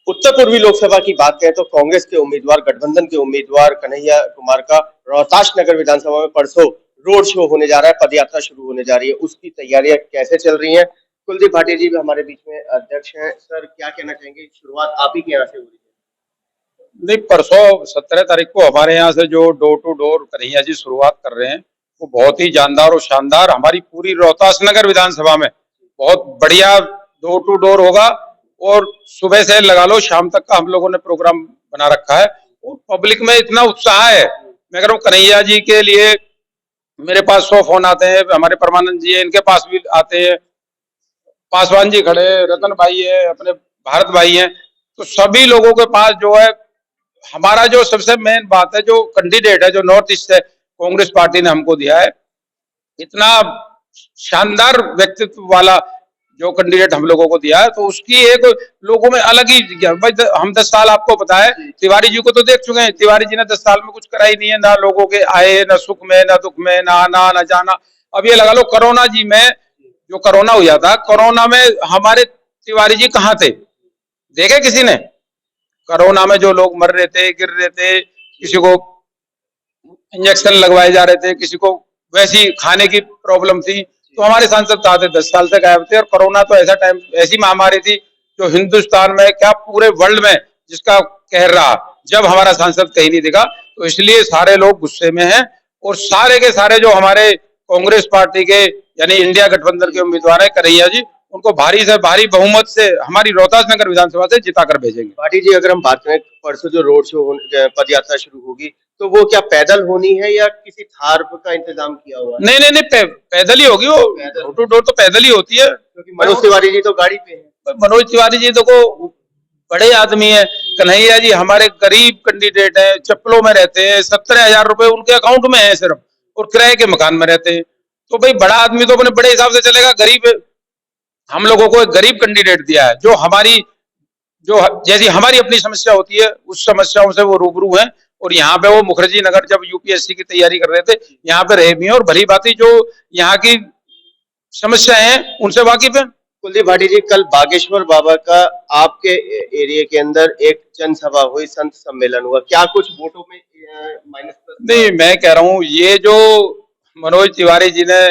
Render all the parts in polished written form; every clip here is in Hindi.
उत्तर पूर्वी लोकसभा की बात करें तो कांग्रेस के उम्मीदवार गठबंधन के उम्मीदवार कन्हैया कुमार का रोहतास नगर विधानसभा में परसों रोड शो होने जा रहा है, पदयात्रा शुरू होने जा रही है। उसकी तैयारियां कैसे चल रही हैं? कुलदीप भाटिया जी भी हमारे बीच में अध्यक्ष हैं। सर, क्या कहना चाहेंगे? शुरुआत आप ही के यहाँ से हो रही नहीं, परसों 17 तारीख को हमारे यहाँ से जो door to door Kanhaiya ji शुरुआत कर रहे हैं, वो बहुत ही जानदार और शानदार हमारी पूरी रोहतास नगर विधानसभा में बहुत बढ़िया डोर टू डोर होगा। और सुबह से लगा लो शाम तक का हम लोगों ने प्रोग्राम बना रखा है और पब्लिक में इतना उत्साह है। मैं कह रहा हूँ कन्हैया जी के लिए मेरे पास 100 फोन आते हैं। हमारे परमानंद जी है, इनके पास भी आते हैं, पासवान जी खड़े, रतन भाई है, अपने भारत भाई हैं। तो सभी लोगों के पास जो है हमारा जो सबसे मेन बात है, जो कैंडिडेट है, जो नॉर्थ ईस्ट से कांग्रेस पार्टी ने हमको दिया है, इतना शानदार व्यक्तित्व वाला जो कैंडिडेट हम लोगों को दिया है, तो उसकी एक लोगों में अलग ही भाई। हम 10 साल आपको पता है, तिवारी जी को तो देख चुके हैं। तिवारी जी ने 10 साल में कुछ करा ही नहीं है, ना लोगों के आए, ना सुख में, ना दुख में, ना आना ना जाना। अब ये लगा लो कोरोना जी में, जो कोरोना हुआ था, कोरोना में हमारे तिवारी जी कहाँ थे? देखे किसी ने? कोरोना में जो लोग मर रहे थे, गिर रहे थे, किसी को इंजेक्शन लगवाए जा रहे थे, किसी को वैसी खाने की प्रॉब्लम थी, तो हमारे सांसद कहाँ थे? 10 साल से गायब थे। और कोरोना तो ऐसा टाइम, ऐसी महामारी थी जो हिंदुस्तान में क्या पूरे वर्ल्ड में जिसका कहर रहा, जब हमारा सांसद कहीं नहीं दिखा। तो इसलिए सारे लोग गुस्से में हैं और सारे के सारे जो हमारे कांग्रेस पार्टी के यानी इंडिया गठबंधन के उम्मीदवार है कन्हैया जी, उनको भारी से भारी बहुमत से हमारी रोहतास नगर विधानसभा से जिताकर भेजेंगे। भाटी जी, अगर हम बात करें परसों जो रोड शो पद यात्रा शुरू होगी, तो वो क्या पैदल होनी है या किसी थार का इंतजाम किया हुआ है? नहीं नहीं नहीं, पैदल ही होगी वो। डोर टू डोर तो पैदल ही होती है, क्योंकि मनोज तिवारी जी तो गाड़ी पे है। मनोज तिवारी जी देखो बड़े आदमी है। कन्हैया जी हमारे गरीब कैंडिडेट है, चप्पलों में रहते हैं, 17,000 रुपए उनके अकाउंट में है सिर्फ, और किराए के मकान में रहते हैं। तो भाई बड़ा आदमी तो अपने बड़े हिसाब से चलेगा। गरीब, हम लोगों को एक गरीब कैंडिडेट दिया है, जो हमारी जो जैसी हमारी अपनी समस्या होती है उस समस्याओं से वो रूबरू है। और यहाँ पे वो मुखर्जी नगर जब यूपीएससी की तैयारी कर रहे थे, यहाँ पे रहे भी हैं और भली बात जो यहाँ की समस्याएं हैं उनसे वाकिफ है। कुलदीप भाटी जी, कल बागेश्वर बाबा का आपके एरिया के अंदर एक जनसभा हुई, संत सम्मेलन हुआ, क्या कुछ वोटों में माइनस? नहीं, मैं कह रहा हूँ ये जो मनोज तिवारी जी ने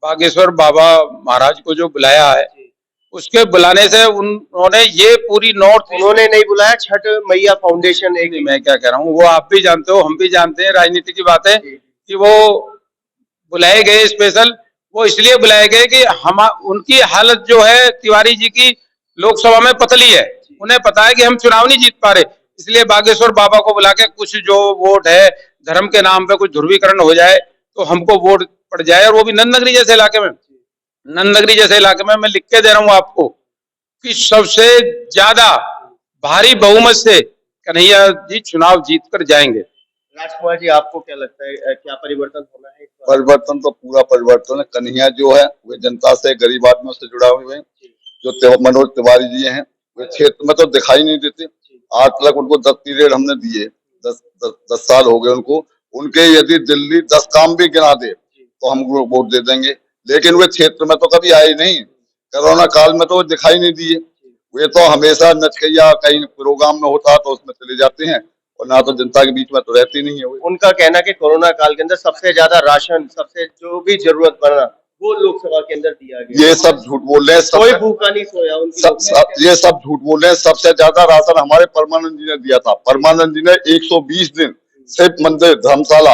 बागेश्वर बाबा महाराज को जो बुलाया है, उसके बुलाने से उन्होंने ये पूरी नॉर्थ, उन्होंने नहीं बुलाया, छठ मैया फाउंडेशन एक। मैं क्या कह रहा हूँ, वो आप भी जानते हो, हम भी जानते हैं, राजनीति की बात है कि वो बुलाए गए स्पेशल। वो इसलिए बुलाए गए कि हम उनकी हालत जो है तिवारी जी की लोकसभा में पतली है, उन्हें पता है कि हम चुनाव नहीं जीत पा रहे, इसलिए बागेश्वर बाबा को बुला के कुछ जो वोट है धर्म के नाम पे कुछ ध्रुवीकरण हो जाए तो हमको वोट पड़ जाए। और वो भी नंदनगरी जैसे इलाके में, नंदनगरी जैसे इलाके में मैं लिख के दे रहा हूँ आपको कि सबसे ज्यादा भारी बहुमत से कन्हैया जी चुनाव जीत कर जाएंगे। राजकुमार जी, आपको क्या लगता है, क्या परिवर्तन होना है? परिवर्तन तो पूरा परिवर्तन है। कन्हैया जो है वे जनता से, गरीब आदमियों से जुड़ा हुए हैं। जो मनोज तिवारी जी हैं वे क्षेत्र में तो दिखाई नहीं देते। आज तक उनको 10 पीरियड हमने दिए, 10 साल हो गए उनको। उनके यदि दिल्ली 10 काम भी गिना दे तो हम वोट दे देंगे, लेकिन वे क्षेत्र में तो कभी आए नहीं। कोरोना काल में तो दिखाई नहीं दिए। वे तो हमेशा नचकैया कहीं प्रोग्राम में होता तो उसमें चले जाते हैं, और ना तो जनता के बीच में तो रहती नहीं है। उनका कहना कि कोरोना काल के अंदर सबसे ज्यादा राशन, सबसे जो भी जरूरत पड़ा वो लोकसभा के अंदर दिया गया। ये सब झूठ बोल रहे हैं, कोई भूखा नहीं सोया ये सब झूठ बोल रहे हैं। सबसे ज्यादा राशन हमारे परमानंद जी ने दिया था। परमानंद जी ने 120 दिन सिर्फ मंदिर, धर्मशाला,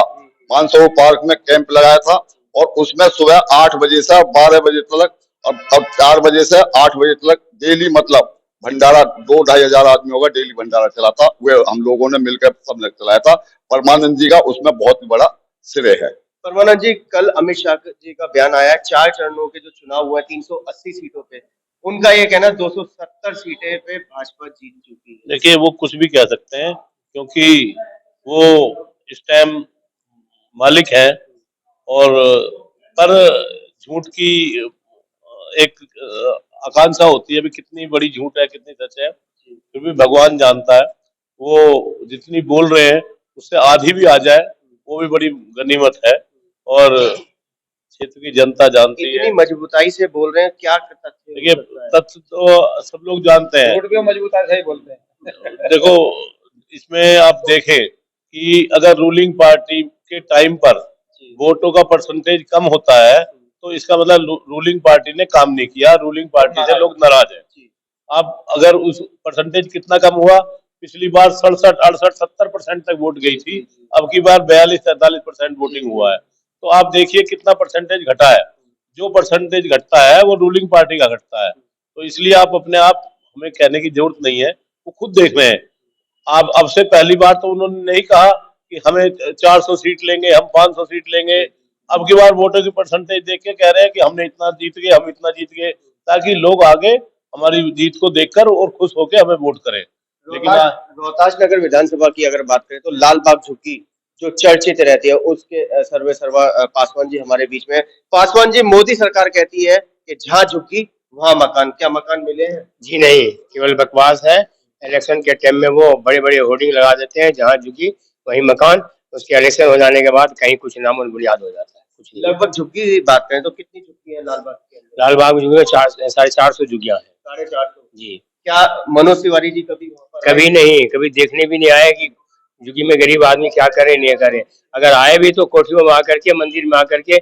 मानसरोवर पार्क में कैंप लगाया था, और उसमें सुबह 8 बजे से 12 बजे तक, अब 4 बजे से 8 बजे तक डेली, मतलब भंडारा 2-2.5 हजार आदमी होगा, डेली भंडारा चला था। वे हम लोगों ने मिलकर सबने चलाया था। परमानंद जी का उसमें बहुत बड़ा श्रेय है। परमानंद जी, कल अमित शाह जी का बयान आया, 4 चरणों के जो चुनाव हुए 380 सीटों पे, उनका ये कहना 270 सीटें पे भाजपा जीत चुकी है। देखिए, वो कुछ भी कह सकते हैं क्योंकि वो इस टाइम मालिक है, और पर झूठ की एक आकांक्षा होती है भी कितनी बड़ी झूठ है कितनी सच है, फिर भी भगवान जानता है। वो जितनी बोल रहे हैं उससे आधी भी आ जाए वो भी बड़ी गनीमत है, और क्षेत्र की जनता जानती है। इतनी मजबूताई से बोल रहे हैं, क्या तथ्य? देखिए, तथ्य तो सब लोग जानते हैं। वोट भी मजबूताई से ही बोलते हैं। देखो, इसमें आप देखें कि अगर रूलिंग पार्टी के टाइम पर वोटों का परसेंटेज कम होता है तो इसका मतलब रूलिंग पार्टी ने काम नहीं किया, रूलिंग पार्टी से लोग नाराज हैं। अब अगर उस परसेंटेज कितना कम हुआ, पिछली बार 67, 68, 70% तक वोट गई थी, अब की बार 42-43% वोटिंग हुआ है। तो आप देखिए कितना परसेंटेज घटा है। जो परसेंटेज घटता है वो रूलिंग पार्टी का घटता है। तो इसलिए आप अपने आप हमें कहने की जरूरत नहीं है, वो खुद देख रहे हैं। आप अब से पहली बार तो उन्होंने नहीं कहा कि हमें 400 सीट लेंगे, हम 500 सीट लेंगे। अब की बार वोटों की परसेंटेज देख के कह रहे हैं कि हमने इतना जीत गए, हम इतना जीत गए, ताकि लोग आगे हमारी जीत को देखकर और खुश होकर हमें वोट करें। लेकिन रोहतास नगर विधानसभा की अगर बात करें तो लाल बाग झुग्गी जो चर्चित रहती है उसके सर्वे सर्वा पासवान जी हमारे बीच में। पासवान जी, मोदी सरकार कहती है कि जहाँ झुग्गी वहाँ मकान, क्या मकान मिले हैं? जी नहीं, केवल बकवास है। इलेक्शन के टाइम में वो बड़े बड़े होर्डिंग लगा देते हैं, जहाँ झुकी वही मकान। उसके इलेक्शन हो जाने के बाद कहीं कुछ नामो बुनियाद हो जाता है, कुछ नहीं। लगभग झुग्गी की बात करें तो कितनी झुग्गी है लाल बाग के अंदर? लाल बाग झुग्गी में 450 झुग्गियां हैं। 450 जी। क्या मनोज तिवारी जी कभी वहाँ पर कभी नहीं, कभी देखने भी नहीं आए कि झुग्गी में गरीब आदमी क्या करे नहीं करे। अगर आए भी तो कोठियों में आकर के, मंदिर में आकर के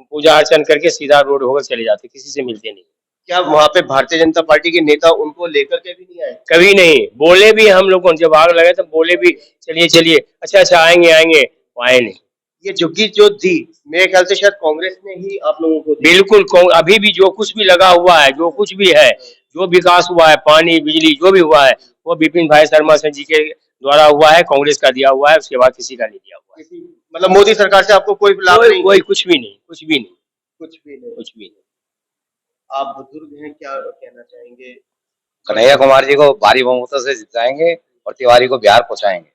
पूजा अर्चन करके सीधा रोड होकर चले जाते, किसी से मिलते नहीं। क्या वहाँ पे भारतीय जनता पार्टी के नेता उनको लेकर के भी नहीं आए? कभी नहीं बोले भी, हम लोग जब आग लगे तो बोले भी चलिए चलिए, अच्छा अच्छा आएंगे आएंगे, वो आए नहीं। ये झुग्गी जो दी मेरे ख्याल से शायद कांग्रेस ने ही आप लोगों को दी। बिल्कुल, अभी भी जो कुछ भी लगा हुआ है, जो कुछ भी है, जो विकास हुआ है, पानी बिजली जो भी हुआ है, वो विपिन भाई शर्मा सिंह जी के द्वारा हुआ है, कांग्रेस का दिया हुआ है, उसके बाद किसी का नहीं दिया हुआ है। मतलब मोदी सरकार से आपको कोई लाभ नहीं? कोई कुछ भी नहीं, कुछ भी नहीं, कुछ भी नहीं। कुछ भी नहीं। आप बुजुर्ग हैं, क्या कहना चाहेंगे? कन्हैया कुमार जी को भारी बहुमतों से जिताएंगे और तिवारी को बिहार पहुंचाएंगे,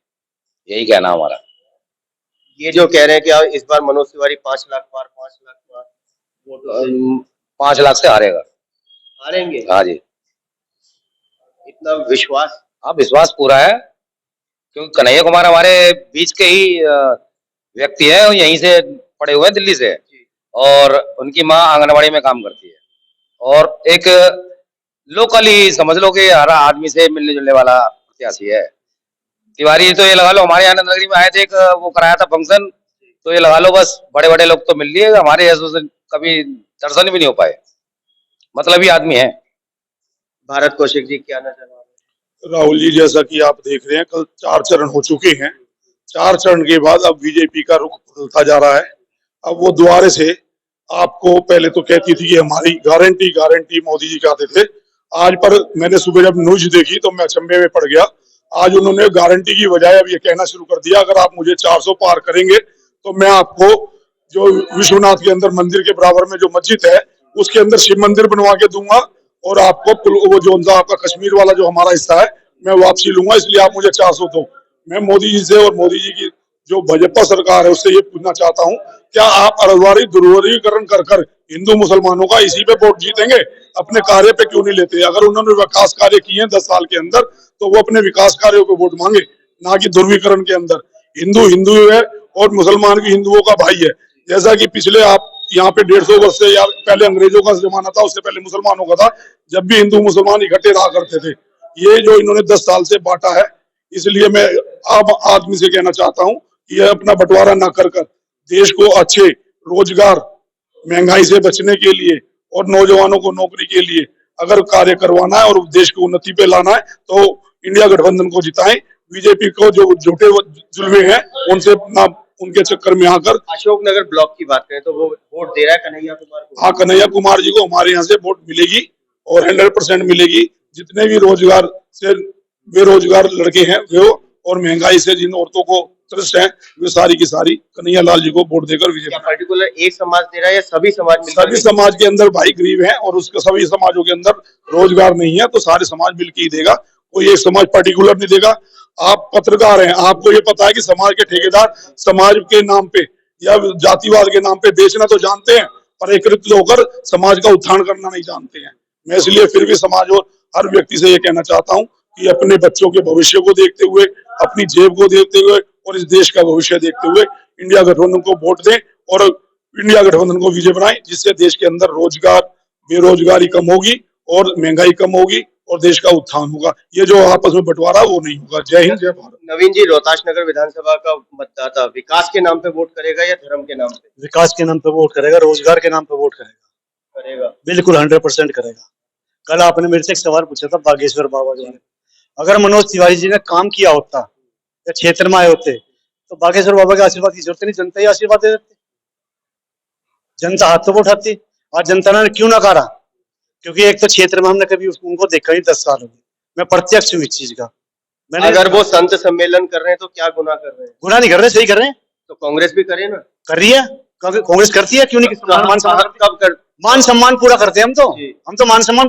यही कहना हमारा। ये जो कह रहे हैं कि इस बार मनोज तिवारी 5 लाख पार, 5 लाख पार वोट 5 लाख से हारेगा। हारेंगे? हाँ जी, इतना विश्वास? हाँ विश्वास पूरा है, क्योंकि कन्हैया कुमार हमारे बीच के ही व्यक्ति है, यहीं से पड़े हुए हैं दिल्ली से, और उनकी माँ आंगनबाड़ी में काम करती है, और एक लोकल ही समझ लो कि हर आदमी से मिलने जुलने वाला प्रत्याशी है। तिवारी तो ये लगा लो हमारे आनंद नगरी में आए थे, एक वो कराया था फंक्शन, तो ये लगा लो बस बड़े बड़े लोग तो मिल लिए, हमारे ऐसे कभी दर्शन भी नहीं हो पाए, मतलब ही आदमी है। भारत कौशिक जी क्या नजर आ रहा है? राहुल जी, जैसा कि आप देख रहे हैं, कल 4 चरण हो चुके हैं। 4 चरण के बाद अब बीजेपी का रुख बदलता जा रहा है। अब वो दोबारा से आपको, पहले तो कहती थी कि हमारी गारंटी गारंटी, मोदी जी कहते थे। आज पर मैंने सुबह जब न्यूज देखी तो मैं अचंभे में पड़ गया। आज उन्होंने गारंटी की बजाय अब ये कहना शुरू कर दिया, अगर आप मुझे 400 पार करेंगे तो मैं आपको जो विश्वनाथ के अंदर मंदिर के बराबर में जो मस्जिद है उसके अंदर शिव मंदिर बनवा के दूंगा, और आपको वो जो आपका कश्मीर वाला जो हमारा हिस्सा है मैं वापसी लूंगा, इसलिए आप मुझे 400 दो। मैं मोदी जी से और मोदी जी की जो भाजपा सरकार है उससे ये पूछना चाहता हूँ, क्या आप अड़वारी दुर्वर्गीकरण कर कर हिंदू मुसलमानों का इसी पे वोट जीतेंगे? अपने कार्य पे क्यों नहीं लेते? अगर उन्होंने विकास कार्य किए हैं 10 साल के अंदर तो वो अपने विकास कार्यों पे वोट मांगे, ना कि ध्रुवीकरण के अंदर। हिंदू हिंदू है और मुसलमान भी हिंदुओं का भाई है। जैसा कि पिछले आप यहाँ पे 150 वर्ष से या पहले अंग्रेजों का जमाना था, उससे पहले मुसलमानों का था, जब भी हिंदू मुसलमान इकट्ठे रहा करते थे। ये जो इन्होंने 10 साल से बांटा है, इसलिए मैं आम आदमी से कहना चाहता हूँ कि यह अपना बंटवारा न कर कर देश को अच्छे रोजगार, महंगाई से बचने के लिए और नौजवानों को नौकरी के लिए अगर कार्य करवाना है और देश को उन्नति पे लाना है तो इंडिया गठबंधन को जिताएं। बीजेपी को जो झूठे जुल्मे हैं उनसे ना, उनके चक्कर में आकर। अशोकनगर ब्लॉक की बात करें तो वो वोट दे रहा है कन्हैया कुमार को? हाँ, कन्हैया कुमार जी को हमारे यहाँ से वोट मिलेगी और 100% मिलेगी। जितने भी रोजगार से बेरोजगार लड़के हैं वो, और महंगाई से जिन औरतों को त्रस्त है, वे सारी की सारी कन्हैया लाल जी को वोट देकर विजय। पर्टिकुलर एक समाज दे रहा है या सभी समाज? सभी समाज के अंदर भाई गरीब हैं और उसके सभी समाजों के अंदर रोजगार नहीं है, तो सारे समाज मिलकर ही देगा, कोई एक समाज पर्टिकुलर नहीं देगा। आप पत्रकार हैं, आपको ये पता है कि समाज के ठेकेदार समाज के नाम पे या जातिवाद के नाम पे बेचना तो जानते हैं, पर एकत्रित होकर समाज का उत्थान करना नहीं जानते हैं। मैं इसलिए फिर भी समाज और हर व्यक्ति से ये कहना चाहता हूँ कि अपने बच्चों के भविष्य को देखते हुए, अपनी जेब को देखते हुए और इस देश का भविष्य देखते हुए इंडिया गठबंधन को वोट दें और इंडिया गठबंधन को विजय बनाएं, जिससे देश के अंदर रोजगार, बेरोजगारी कम होगी और महंगाई कम होगी और देश का उत्थान होगा। ये जो आपस में बंटवारा वो नहीं होगा। जय हिंद, जय भारत। नवीन जी, रोहतास नगर विधानसभा का मतदाता विकास के नाम पे वोट करेगा या धर्म के नाम पे? विकास के नाम पे वोट करेगा, रोजगार के नाम पे वोट करेगा, बिल्कुल 100% करेगा। कल आपने मेरे से एक सवाल पूछा था बागेश्वर बाबा के बारे में। अगर मनोज तिवारी जी ने काम किया होता या क्षेत्र में आए होते तो बागेश्वर बाबा के आशीर्वाद की जरूरत नहीं, जनता ही आशीर्वाद दे देती, जनता हाथ तो उठाती। आज जनता ने क्यों नकारा? क्योंकि एक तो क्षेत्र में हमने कभी उनको देखा नहीं, 10 साल हो गए, मैं प्रत्यक्ष हूँ इस चीज का। मैंने अगर वो संत सम्मेलन कर रहे हैं तो क्या गुनाह कर रहे हैं? गुनाह नहीं कर रहे, सही कर रहे हैं। तो कांग्रेस भी करे ना, कर रही है, कांग्रेस करती है, क्यों नहीं? मान सम्मान पूरा करते हैं हम तो मान सम्मान,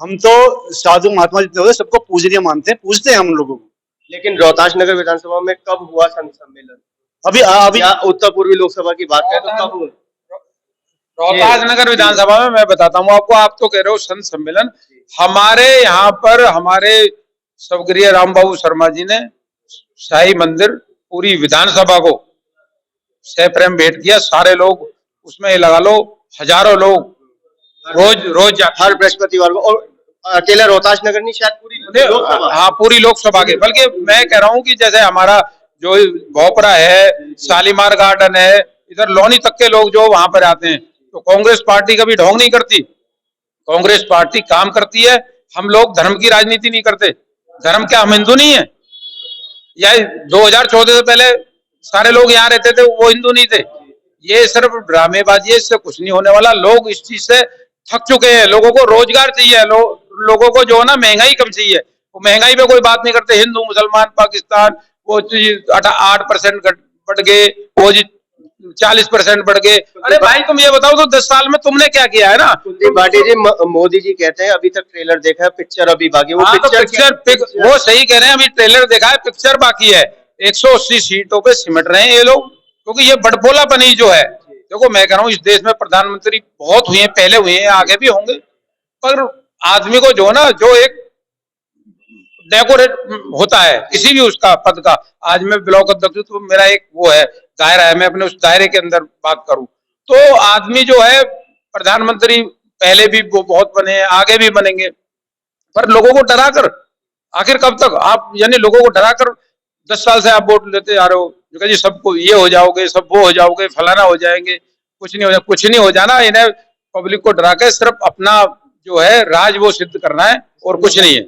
हम तो साधु महात्मा जितने होते सबको पूजनीय मानते हैं, पूजते हैं हम लोगों को। लेकिन रोहतास नगर विधानसभा में कब हुआ संत सम्मेलन? अभी या उत्तर पूर्वी लोकसभा की बात करें तो कब हुआ? रोहतास नगर विधानसभा में मैं बताता हूँ आपको। आप तो कह रहे हो संत सम्मेलन, हमारे यहाँ पर हमारे स्वर्गीय रामबाबू शर्मा जी ने शाही मंदिर पूरी विधानसभा को सप्रेम भेंट किया। सारे लोग उसमें लगा लो, हजारों लोग रोज जाते, हर बृहस्पतिवार को। और अकेला रोहतास नगर नहीं, शायद पूरी लोकसभा। हाँ, पूरी लोकसभा के। बल्कि मैं कह रहा हूँ कि जैसे हमारा जो भोपरा है, शालीमार गार्डन है, इधर लोनी तक के लोग जो वहां पर आते हैं, तो कांग्रेस पार्टी कभी ढोंग नहीं करती। कांग्रेस पार्टी काम करती है। हम लोग धर्म की राजनीति नहीं करते। धर्म क्या हम हिंदू नहीं है? या 2014 से पहले सारे लोग यहाँ रहते थे, वो हिंदू नहीं थे? ये सिर्फ ड्रामेबाजी है, इससे कुछ नहीं होने वाला। लोग इस चीज से थक चुके हैं। लोगों को रोजगार चाहिए, लोगों को जो है ना महंगाई कम चाहिए। वो महंगाई पे कोई बात नहीं करते। हिंदू मुसलमान पाकिस्तान वो 8% बढ़ गए, वो 40% बढ़ गए। अरे भाई तुम ये बताओ तो 10 साल में तुमने क्या किया है ना? कुलदीप भाटी जी, मोदी जी कहते हैं अभी तक ट्रेलर देखा है, पिक्चर अभी बाकी। वो पिक्चर वो सही कह रहे हैं, अभी ट्रेलर देखा है, पिक्चर बाकी है। 180 सीटों पे सिमट रहे हैं ये लोग, क्योंकि ये बड़बोलापनी जो है। देखो मैं कह रहा हूँ, इस देश में प्रधानमंत्री बहुत हुए हैं, पहले हुए हैं, आगे भी होंगे, पर आदमी को जो ना, जो एक डेकोरेट होता है किसी भी उसका पद का। आज मैं ब्लॉक अध्यक्ष, तो मेरा एक वो है दायरा है, मैं अपने उस दायरे के अंदर बात करूं तो आदमी जो है प्रधानमंत्री पहले भी वो बहुत बने हैं, आगे भी बनेंगे, पर लोगों को डराकर आखिर कब तक आप, यानी लोगों को डराकर 10 साल से आप वोट लेते आ रहे हो, जो जी सबको ये हो जाओगे, सब वो हो जाओगे, फलाना हो जाएंगे। कुछ नहीं हो जाना। इन्हें पब्लिक को डरा के सिर्फ अपना जो है राज वो सिद्ध करना है और कुछ नहीं है।